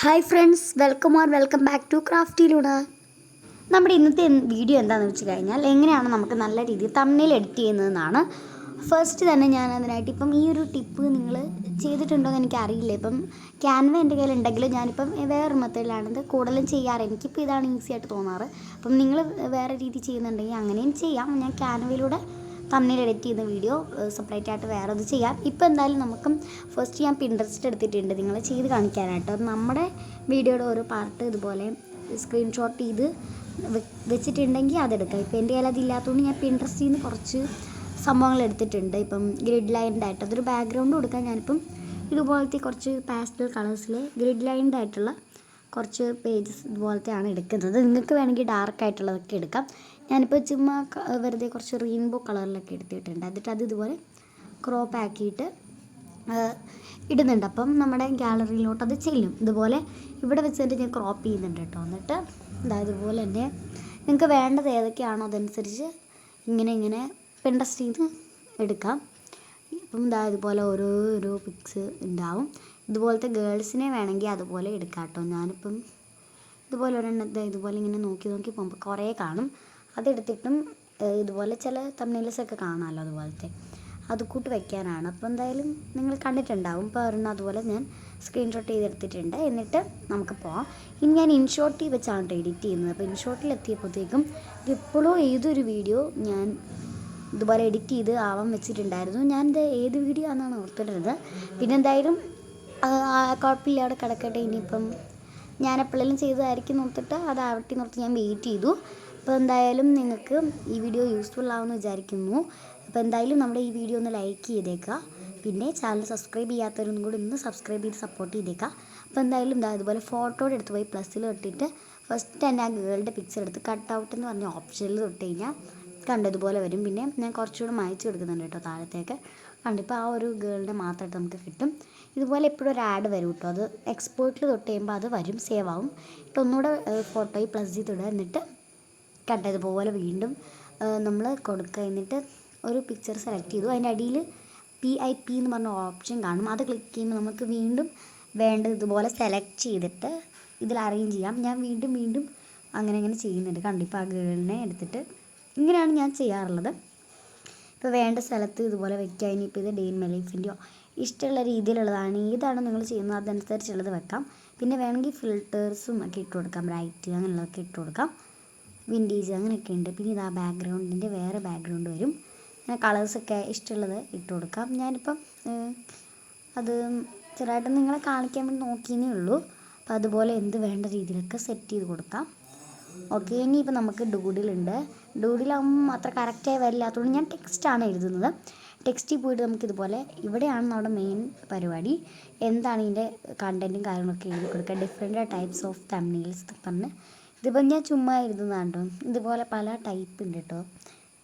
Hi friends, welcome back to crafty Luna. നമ്മുടെ ഇന്നത്തെ video എന്താണെന്ന് വെച്ച് കഴിഞ്ഞാൽ എങ്ങനെയാണ് നമുക്ക് നല്ല രീതിയിൽ തംബ്നെയിൽ എഡിറ്റ് ചെയ്യുന്നതെന്നാണ്. ഫസ്റ്റ് തന്നെ ഞാൻ അതിനായിട്ട് ഇപ്പം ഈ ഒരു ടിപ്പ് നിങ്ങൾ ചെയ്തിട്ടുണ്ടോ എന്ന് എനിക്കറിയില്ല. ഇപ്പം ക്യാൻവ എൻ്റെ കയ്യിൽ ഉണ്ടെങ്കിലും ഞാനിപ്പം വേറൊരു മെത്തേഡിലാണിത് കൂടുതലും ചെയ്യാറ്. എനിക്കിപ്പോൾ ഇതാണ് ഈസി ആയിട്ട് തോന്നാറ്. അപ്പം നിങ്ങൾ വേറെ രീതി ചെയ്യുന്നുണ്ടെങ്കിൽ അങ്ങനെയും ചെയ്യാം. ഞാൻ ക്യാൻവയിലൂടെ തംബ്നെയിൽ എഡിറ്റ് ചെയ്യുന്ന വീഡിയോ സെപ്പറേറ്റ് ആയിട്ട് വേറെ ഇത് ചെയ്യാം. ഇപ്പോൾ എന്തായാലും നമുക്കും ഫസ്റ്റ് ഞാൻ പിൻട്രസ്റ്റ് എടുത്തിട്ടുണ്ട് നിങ്ങൾ ചെയ്ത് കാണിക്കാനായിട്ട്. നമ്മുടെ വീഡിയോയുടെ ഓരോ പാർട്ട് ഇതുപോലെ സ്ക്രീൻഷോട്ട് ചെയ്ത് വെച്ചിട്ടുണ്ടെങ്കിൽ അതെടുക്കാം. ഇപ്പോൾ എൻ്റെ കയ്യിൽ അതില്ലാത്തതുകൊണ്ട് ഞാൻ പിൻട്രസ്റ്റിൽ നിന്ന് കുറച്ച് സംഭവങ്ങൾ എടുത്തിട്ടുണ്ട്. ഇപ്പം ഗ്രിഡ് ലൈൻഡ് ആയിട്ട് അതൊരു ബാക്ക്ഗ്രൗണ്ട് കൊടുക്കാൻ ഞാനിപ്പം ഇതുപോലത്തെ കുറച്ച് പാസ്റ്റൽ കളേഴ്സിൽ ഗ്രിഡ് ലൈൻഡ് ആയിട്ടുള്ള കുറച്ച് പേജസ് ഇതുപോലത്തെയാണ് എടുക്കുന്നത്. നിങ്ങൾക്ക് വേണമെങ്കിൽ ഡാർക്ക് ആയിട്ടുള്ളതൊക്കെ എടുക്കാം. ഞാനിപ്പോൾ ചുമ്മാ വെറുതെ കുറച്ച് റെയിൻബോ കളറിലൊക്കെ എടുത്തിട്ടുണ്ട്. എന്നിട്ട് അത് ഇതുപോലെ ക്രോപ്പ് ആക്കിയിട്ട് ഇടുന്നുണ്ട്. അപ്പം നമ്മുടെ ഗാലറിയിലോട്ട് അത് ചെല്ലും. ഇതുപോലെ ഇവിടെ വെച്ചിട്ട് ഞാൻ ക്രോപ്പ് ചെയ്യുന്നുണ്ട് കേട്ടോ. എന്നിട്ട് ഇതുപോലെ തന്നെ നിങ്ങൾക്ക് വേണ്ടത് ഏതൊക്കെയാണോ അതനുസരിച്ച് ഇങ്ങനെ പിൻട്രസ്റ്റ് ചെയ്ത് എടുക്കാം. ഇപ്പം ഇതുപോലെ ഓരോ പിക്സ് ഉണ്ടാവും. ഇതുപോലത്തെ ഗേൾസിനെ വേണമെങ്കിൽ അതുപോലെ എടുക്കാം കേട്ടോ. ഞാനിപ്പം ഇതുപോലെ ഒരെണ്ണത്തെ ഇതുപോലെ ഇങ്ങനെ നോക്കി പോകുമ്പോൾ കുറേ കാണും. അതെടുത്തിട്ടും ഇതുപോലെ ചില തംബ്നെയിൽസൊക്കെ കാണാമല്ലോ അതുപോലത്തെ അത് കൂട്ട് വയ്ക്കാനാണ്. അപ്പോൾ എന്തായാലും നിങ്ങൾ കണ്ടിട്ടുണ്ടാവും. ഇപ്പോൾ ഒരെണ്ണം അതുപോലെ ഞാൻ സ്ക്രീൻഷോട്ട് ചെയ്തെടുത്തിട്ടുണ്ട്. എന്നിട്ട് നമുക്ക് പോകാം. ഇനി ഞാൻ ഇൻഷോട്ടിൽ വെച്ചാണ് എഡിറ്റ് ചെയ്യുന്നത്. അപ്പോൾ ഇൻഷോട്ടിൽ എത്തിയപ്പോഴത്തേക്കും എപ്പോഴോ ഏതൊരു വീഡിയോ ഞാൻ ഇതുപോലെ എഡിറ്റ് ചെയ്ത് ആവാൻ വെച്ചിട്ടുണ്ടായിരുന്നു. ഞാനിത് ഏത് വീഡിയോ ആണെന്നാണ് ഓർത്തിട്ടുള്ളത്. പിന്നെ എന്തായാലും കുഴപ്പമില്ല, അവിടെ കിടക്കട്ടെ. ഇനിയിപ്പം ഞാൻ എപ്പോഴെങ്കിലും ചെയ്തതായിരിക്കും ഓർത്തിട്ട് അത് ആവട്ടെ നോർത്ത് ഞാൻ വെയിറ്റ് ചെയ്തു. അപ്പോൾ എന്തായാലും നിങ്ങൾക്ക് ഈ വീഡിയോ യൂസ്ഫുൾ ആവുമെന്ന് വിചാരിക്കുന്നു. അപ്പോൾ എന്തായാലും നമ്മുടെ ഈ വീഡിയോ ഒന്ന് ലൈക്ക് ചെയ്തേക്കുക. പിന്നെ ചാനൽ സബ്സ്ക്രൈബ് ചെയ്യാത്തവരൊന്നും കൂടി ഒന്ന് സബ്സ്ക്രൈബ് ചെയ്ത് സപ്പോർട്ട് ചെയ്തേക്കുക. അപ്പോൾ എന്തായാലും ഇതുപോലെ ഫോട്ടോയുടെ അടുത്ത് പോയി പ്ലസ്സിൽ തൊട്ടിട്ട് ഫസ്റ്റ് തന്നെ ആ ഗേളുടെ പിക്ചർ എടുത്ത് കട്ട് ഔട്ട് എന്ന് പറഞ്ഞ ഓപ്ഷനിൽ തൊട്ട് കഴിഞ്ഞാൽ കണ്ടതുപോലെ വരും. പിന്നെ ഞാൻ കുറച്ചുകൂടെ മായ്ച്ച് കൊടുക്കുന്നുണ്ട് കേട്ടോ താഴത്തേക്ക്. കണ്ടിപ്പോൾ ആ ഒരു ഗേളിൻ്റെ മാത്രമായിട്ട് നമുക്ക് കിട്ടും. ഇതുപോലെ എപ്പോഴും ഒരു ആഡ് വരും കേട്ടോ. അത് എക്സ്പോർട്ടിൽ തൊട്ട് കഴിയുമ്പോൾ അത് വരും, സേവ് ആവും. എന്നിട്ട് ഒന്നുകൂടെ ഫോട്ടോയിൽ പ്ലസ് ചെയ്തിടുക. എന്നിട്ട് കണ്ടതുപോലെ വീണ്ടും നമ്മൾ കൊടുക്കുക. എന്നിട്ട് ഒരു പിക്ചർ സെലക്ട് ചെയ്തു. അതിൻ്റെ അടിയിൽ PIP എന്ന് പറഞ്ഞ ഓപ്ഷൻ കാണും. അത് ക്ലിക്ക് ചെയ്യുമ്പോൾ നമുക്ക് വീണ്ടും വേണ്ടത് ഇതുപോലെ സെലക്ട് ചെയ്തിട്ട് ഇതിൽ അറേഞ്ച് ചെയ്യാം. ഞാൻ വീണ്ടും അങ്ങനെ ചെയ്യുന്നുണ്ട്. കണ്ടിപ്പോൾ ആ ഗേളിനെ എടുത്തിട്ട് ഇങ്ങനെയാണ് ഞാൻ ചെയ്യാറുള്ളത്. ഇപ്പോൾ വേണ്ട സ്ഥലത്ത് ഇതുപോലെ വെക്കുക. ഇനിയിപ്പോൾ ഇത് ഡേ ഇൻ മൈ ലൈഫിൻ്റെയോ ഇഷ്ടമുള്ള രീതിയിലുള്ളതാണ്, ഏതാണ് നിങ്ങൾ ചെയ്യുന്നത് അതനുസരിച്ചുള്ളത് വെക്കാം. പിന്നെ വേണമെങ്കിൽ ഫിൽറ്റേഴ്സും ഒക്കെ ഇട്ട് കൊടുക്കാം. ബ്രൈറ്റ് അങ്ങനെയുള്ളതൊക്കെ ഇട്ട് കൊടുക്കാം. വിൻറ്റേജ് അങ്ങനെയൊക്കെ ഉണ്ട്. പിന്നെ ആ ബാക്ക്ഗ്രൗണ്ടിൻ്റെ വേറെ ബാക്ക്ഗ്രൗണ്ട് വരും. അങ്ങനെ കളേഴ്സൊക്കെ ഇഷ്ടമുള്ളത് ഇട്ട് കൊടുക്കാം. ഞാനിപ്പം അത് ചെറുതായിട്ട് നിങ്ങളെ കാണിക്കാൻ വേണ്ടി നോക്കിയേ ഉള്ളൂ. അപ്പോൾ അതുപോലെ എന്ത് വേണ്ട രീതിയിലൊക്കെ സെറ്റ് ചെയ്ത് കൊടുക്കാം. ഓക്കെ, ഇനിയിപ്പോൾ നമുക്ക് ഡൂഡിലുണ്ട്. ഡൂഡിലാകുമ്പോൾ അത്ര കറക്റ്റായി വരില്ലാത്തതുകൊണ്ട് ഞാൻ ടെക്സ്റ്റാണ് എഴുതുന്നത്. ടെക്സ്റ്റിൽ പോയിട്ട് നമുക്കിതുപോലെ ഇവിടെയാണ് നമ്മുടെ മെയിൻ പരിപാടി. എന്താണ് ഇതിൻ്റെ കണ്ടൻറ്റും കാര്യങ്ങളൊക്കെ എഴുതി കൊടുക്കുക. ഡിഫറെൻറ്റ് ടൈപ്സ് ഓഫ് തംബ്നെയിൽസ് പറഞ്ഞ് ഇതിപ്പോൾ ഞാൻ ചുമ്മാ എഴുതുന്നതാണ് കേട്ടോ. ഇതുപോലെ പല ടൈപ്പ് ഉണ്ട് കേട്ടോ.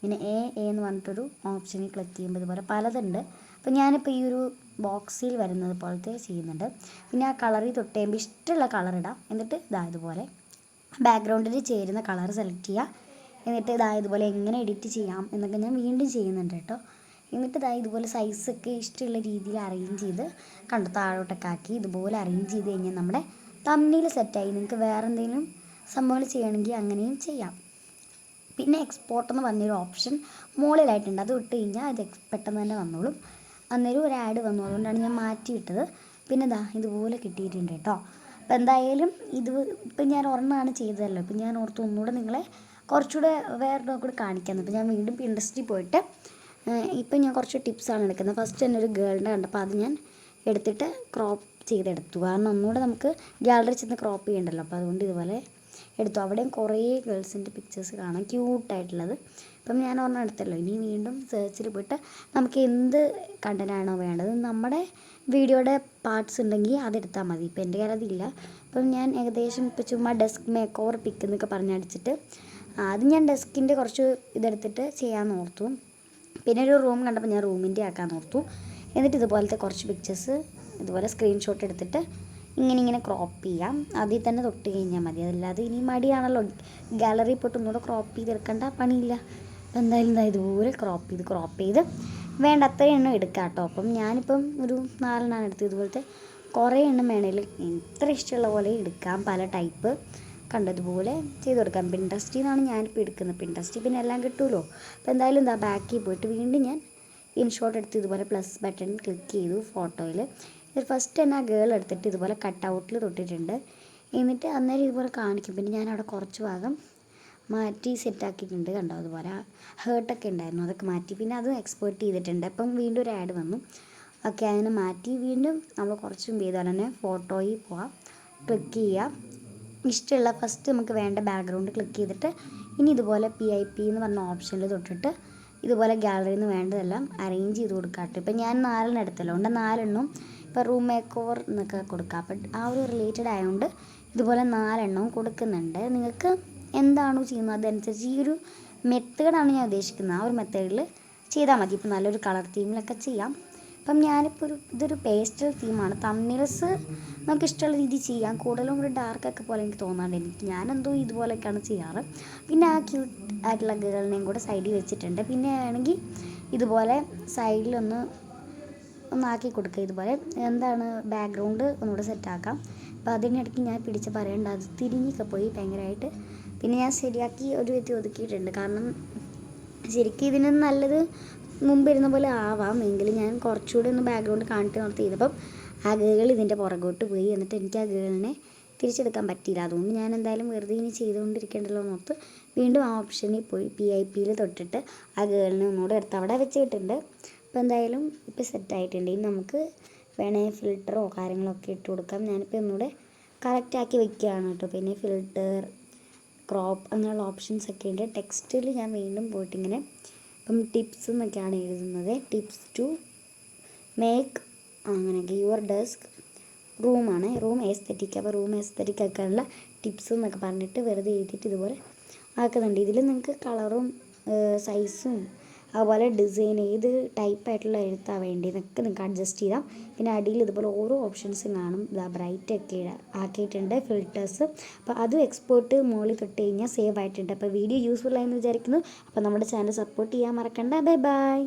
ഇങ്ങനെ എ എന്ന് പറഞ്ഞിട്ടൊരു ഓപ്ഷനിൽ ക്ലിക്ക് ചെയ്യുമ്പോൾ ഇതുപോലെ പലതുണ്ട്. അപ്പോൾ ഞാനിപ്പോൾ ഈ ഒരു ബോക്സിൽ വരുന്നത് പോലത്തെ ചെയ്യുന്നുണ്ട്. പിന്നെ ആ കളറിൽ തൊട്ട് കഴിയുമ്പോൾ ഇഷ്ടമുള്ള കളർ ഇടാം. എന്നിട്ട് ഇതുപോലെ ബാക്ക്ഗ്രൗണ്ടിൽ ചേരുന്ന കളർ സെലക്ട് ചെയ്യുക. എന്നിട്ട് ഇതുപോലെ എങ്ങനെ എഡിറ്റ് ചെയ്യാം എന്നൊക്കെ ഞാൻ വീണ്ടും ചെയ്യുന്നുണ്ട് കേട്ടോ. എന്നിട്ട് ഇതുപോലെ സൈസൊക്കെ ഇഷ്ടമുള്ള രീതിയിൽ അറേഞ്ച് ചെയ്ത് താഴോട്ടൊക്കെ ആക്കി ഇതുപോലെ അറേഞ്ച് ചെയ്ത് കഴിഞ്ഞാൽ നമ്മുടെ തംബ്നെയിൽ സെറ്റായി. നിങ്ങൾക്ക് വേറെ എന്തെങ്കിലും സംഭവങ്ങൾ ചെയ്യണമെങ്കിൽ അങ്ങനെയും ചെയ്യാം. പിന്നെ എക്സ്പോർട്ട് എന്ന് പറഞ്ഞൊരു ഓപ്ഷൻ മുകളിലായിട്ടുണ്ട്. അത് ഇട്ട് കഴിഞ്ഞാൽ അത് പെട്ടെന്ന് തന്നെ വന്നോളും. അന്നേരം ഒരു ആഡ് വന്നു, അതുകൊണ്ടാണ് ഞാൻ മാറ്റിയിട്ടത്. പിന്നെ ഇതുപോലെ കിട്ടിയിട്ടുണ്ട് കേട്ടോ. അപ്പോൾ എന്തായാലും ഇപ്പം ഞാൻ ഒരെണ്ണമാണ് ചെയ്തതല്ലോ. ഇപ്പം ഞാൻ ഓർത്ത് ഒന്നുകൂടെ നിങ്ങളെ കുറച്ചുകൂടെ വേറെ കൂടെ കാണിക്കാമെന്ന്. ഇപ്പം ഞാൻ വീണ്ടും പിൻട്രസ്റ്റിൽ പോയിട്ട് ഇപ്പം ഞാൻ കുറച്ച് ടിപ്സാണ് എടുക്കുന്നത്. ഫസ്റ്റ് തന്നെ ഒരു ഗേളിൻ്റെ കണ്ടപ്പോൾ അത് ഞാൻ എടുത്തിട്ട് ക്രോപ്പ് ചെയ്തെടുത്തു. കാരണം ഒന്നുകൂടെ നമുക്ക് ഗാലറി ചെന്ന് ക്രോപ്പ് ചെയ്യണ്ടല്ലോ. അപ്പോൾ അതുകൊണ്ട് ഇതുപോലെ എടുത്തു. അവിടെയും കുറേ ഗേൾസിൻ്റെ പിക്ചേഴ്സ് കാണാം, ക്യൂട്ടായിട്ടുള്ളത്. ഇപ്പം ഞാൻ ഒരെണ്ണം എടുത്തല്ലോ. ഇനി വീണ്ടും സെർച്ചിൽ പോയിട്ട് നമുക്ക് എന്ത് കണ്ടൻ്റാണോ വേണ്ടത്, നമ്മുടെ വീഡിയോയുടെ പാർട്സ് ഉണ്ടെങ്കിൽ അതെടുത്താൽ മതി. ഇപ്പം എൻ്റെ കയ്യിൽ അതില്ല. അപ്പം ഞാൻ ഏകദേശം ഇപ്പോൾ ചുമ്മാ ഡെസ്ക് മേക്ക് ഓവർ പിക്ക് എന്നൊക്കെ പറഞ്ഞടിച്ചിട്ട് അത് ഞാൻ ഡെസ്കിൻ്റെ കുറച്ച് ഇതെടുത്തിട്ട് ചെയ്യാമെന്ന് ഓർത്തു. പിന്നെ ഒരു റൂം കണ്ടപ്പോൾ ഞാൻ റൂമിൻ്റെ ആക്കാമെന്ന് ഓർത്തു. എന്നിട്ട് ഇതുപോലത്തെ കുറച്ച് പിക്ചേഴ്സ് ഇതുപോലെ സ്ക്രീൻഷോട്ട് എടുത്തിട്ട് ഇങ്ങനെ ക്രോപ്പ് ചെയ്യാം. അതിൽ തന്നെ തൊട്ട് കഴിഞ്ഞാൽ മതി. അതല്ലാതെ ഇനി മടിയാണല്ലോ, ഗാലറി പോയിട്ട് ഒന്നുകൂടെ ക്രോപ്പ് ചെയ്തെടുക്കേണ്ട പണിയില്ല. അപ്പം എന്തായാലും ഇതുപോലെ ക്രോപ്പ് ചെയ്ത് വേണ്ട അത്രയും എണ്ണം എടുക്കാം കേട്ടോ. അപ്പം ഞാനിപ്പം ഒരു 4 എടുത്ത് ഇതുപോലത്തെ കുറേ എണ്ണം വേണേൽ എത്ര ഇഷ്ടമുള്ള പോലെ എടുക്കാം, പല ടൈപ്പ് കണ്ടതുപോലെ ചെയ്ത് കൊടുക്കാം. പിൻട്രസ്റ്റിൽ നിന്നാണ് ഞാനിപ്പോൾ എടുക്കുന്നത്. പിൻട്രസ്റ്റിൽ പിന്നെ എല്ലാം കിട്ടുമല്ലോ. അപ്പോൾ എന്തായാലും എന്താ ബാക്കിൽ പോയിട്ട് വീണ്ടും ഞാൻ ഇൻഷോട്ട് എടുത്ത് ഇതുപോലെ പ്ലസ് ബട്ടൺ ക്ലിക്ക് ചെയ്തു ഫോട്ടോയിൽ. ഇത് ഫസ്റ്റ് തന്നെ ആ ഗേൾ എടുത്തിട്ട് ഇതുപോലെ കട്ട് ഔട്ടിൽ തൊട്ടിട്ടുണ്ട്. എന്നിട്ട് അന്നേരം ഇതുപോലെ കാണിക്കും. പിന്നെ ഞാൻ അവിടെ കുറച്ച് ഭാഗം മാറ്റി സെറ്റാക്കിയിട്ടുണ്ട്. കണ്ടോ അതുപോലെ ഹേർട്ടൊക്കെ ഉണ്ടായിരുന്നു, അതൊക്കെ മാറ്റി. പിന്നെ അത് എക്സ്പോർട്ട് ചെയ്തിട്ടുണ്ട്. അപ്പം വീണ്ടും ഒരു ആഡ് വന്നു. ഓക്കെ, അതിനെ മാറ്റി വീണ്ടും നമ്മൾ കുറച്ച് മുമ്പ് ചെയ്താൽ തന്നെ ഫോട്ടോയിൽ പോവാം, ക്ലിക്ക് ചെയ്യാം. ഇഷ്ടമുള്ള ഫസ്റ്റ് നമുക്ക് വേണ്ട ബാക്ക്ഗ്രൗണ്ട് ക്ലിക്ക് ചെയ്തിട്ട് ഇനി ഇതുപോലെ PIP എന്ന് പറഞ്ഞ ഓപ്ഷനിൽ തൊട്ടിട്ട് ഇതുപോലെ ഗാലറിയിൽ നിന്ന് വേണ്ടതെല്ലാം അറേഞ്ച് ചെയ്ത് കൊടുക്കാട്ടോ. ഇപ്പം ഞാൻ 4 എടുത്തല്ലോ, ഉണ്ട് 4 ഇപ്പോൾ റൂം മേക്ക് ഓവർ എന്നൊക്കെ കൊടുക്കാം. അപ്പം ആ ഒരു റിലേറ്റഡ് ആയതുകൊണ്ട് ഇതുപോലെ 4 കൊടുക്കുന്നുണ്ട്. നിങ്ങൾക്ക് എന്താണോ ചെയ്യുന്നത് അതനുസരിച്ച് ഈ ഒരു മെത്തേഡാണ് ഞാൻ ഉദ്ദേശിക്കുന്നത്, ആ ഒരു മെത്തേഡിൽ ചെയ്താൽ മതി. ഇപ്പം നല്ലൊരു കളർ തീമിലൊക്കെ ചെയ്യാം. അപ്പം ഞാനിപ്പോൾ ഇതൊരു പേസ്റ്റൽ തീമാണ്. തമ്മിൽസ് നമുക്ക് ഇഷ്ടമുള്ള രീതിയിൽ ചെയ്യാം. കൂടുതലും ഒരു ഡാർക്കൊക്കെ പോലെ എനിക്ക് തോന്നാണ്ട് ഞാനെന്തോ ഇതുപോലെയൊക്കെയാണ് ചെയ്യാറ്. പിന്നെ ആ ക്യൂട്ട് ആയിട്ടുള്ള ഗേളിനെയും കൂടെ സൈഡിൽ വെച്ചിട്ടുണ്ട്. പിന്നെ ആണെങ്കിൽ ഇതുപോലെ ഒന്നാക്കി കൊടുക്കുക. ഇതുപോലെ എന്താണ് ബാക്ക്ഗ്രൗണ്ട് ഒന്നുകൂടെ സെറ്റാക്കാം. അപ്പോൾ അതിനിടയ്ക്ക് ഞാൻ പിടിച്ച് പറയേണ്ട അത് തിരിഞ്ഞൊക്കെ പോയി ഭയങ്കരമായിട്ട്. പിന്നെ ഞാൻ ശരിയാക്കി ഒരു വ്യക്തി ഒതുക്കിയിട്ടുണ്ട്. കാരണം ശരിക്കും ഇതിന് നല്ലത് മുമ്പ് ഇരുന്ന പോലെ ആവാം, എങ്കിലും ഞാൻ കുറച്ചുകൂടി ഒന്ന് ബാക്ക്ഗ്രൗണ്ട് കാണിട്ട് നിർത്തി ചെയ്തപ്പം ആ ഗേൾ ഇതിൻ്റെ പുറകോട്ട് പോയി. എന്നിട്ട് എനിക്ക് ആ ഗേളിനെ തിരിച്ചെടുക്കാൻ പറ്റിയില്ല. അതുകൊണ്ട് ഞാൻ എന്തായാലും വെറുതെ ഇനി ചെയ്തുകൊണ്ടിരിക്കേണ്ടല്ലോ എന്നോർത്ത് വീണ്ടും ആ ഓപ്ഷനിൽ പോയി PIPയിൽ തൊട്ടിട്ട് ആ ഗേളിനെ ഒന്നുകൂടെ എടുത്ത് അവിടെ വെച്ചിട്ടുണ്ട്. അപ്പോൾ എന്തായാലും ഇപ്പോൾ സെറ്റായിട്ടുണ്ട്. ഇനി നമുക്ക് വേണമെങ്കിൽ ഫിൽറ്ററോ കാര്യങ്ങളൊക്കെ ഇട്ട് കൊടുക്കാം. ഞാനിപ്പോൾ ഒന്നുകൂടെ കറക്റ്റാക്കി വെക്കുകയാണ് കേട്ടോ. പിന്നെ ഫിൽറ്റർ, ക്രോപ്പ് അങ്ങനെയുള്ള ഓപ്ഷൻസൊക്കെ ഉണ്ട്. ടെക്സ്റ്റിൽ ഞാൻ വീണ്ടും പോയിട്ടിങ്ങനെ ഇപ്പം ടിപ്സ് എന്നൊക്കെയാണ് എഴുതുന്നത്. ടിപ്സ് ടു മേക്ക് അങ്ങനെയൊക്കെ യുവർ ഡെസ്ക് റൂമാണ്, റൂം എസ്തെറ്റിക്. അപ്പോൾ റൂം എസ്തെറ്റിക് ആക്കാനുള്ള ടിപ്സ് എന്നൊക്കെ പറഞ്ഞിട്ട് വെറുതെ എഴുതിയിട്ട് ഇതുപോലെ ആക്കുന്നുണ്ട്. ഇതിൽ നിങ്ങൾക്ക് കളറും സൈസും അതുപോലെ ഡിസൈൻ ഏത് ടൈപ്പായിട്ടുള്ള എഴുത്താണ് വേണ്ടിയതെന്നൊക്കെ നിങ്ങൾക്ക് അഡ്ജസ്റ്റ് ചെയ്യാം. പിന്നെ അടിയിൽ ഇതുപോലെ ഓരോ ഓപ്ഷൻസും കാണും. ബ്രൈറ്റ് ഒക്കെ ആക്കിയിട്ടുണ്ട്, ഫിൽറ്റേഴ്സ്. അപ്പോൾ അതും എക്സ്പോർട്ട് മുകളിൽ തൊട്ട് കഴിഞ്ഞാൽ സേവ് ആയിട്ടുണ്ട്. അപ്പോൾ വീഡിയോ യൂസ്ഫുൾ ആയെന്ന് വിചാരിക്കുന്നു. അപ്പോൾ നമ്മുടെ ചാനൽ സപ്പോർട്ട് ചെയ്യാൻ മറക്കണ്ട. Bye bye.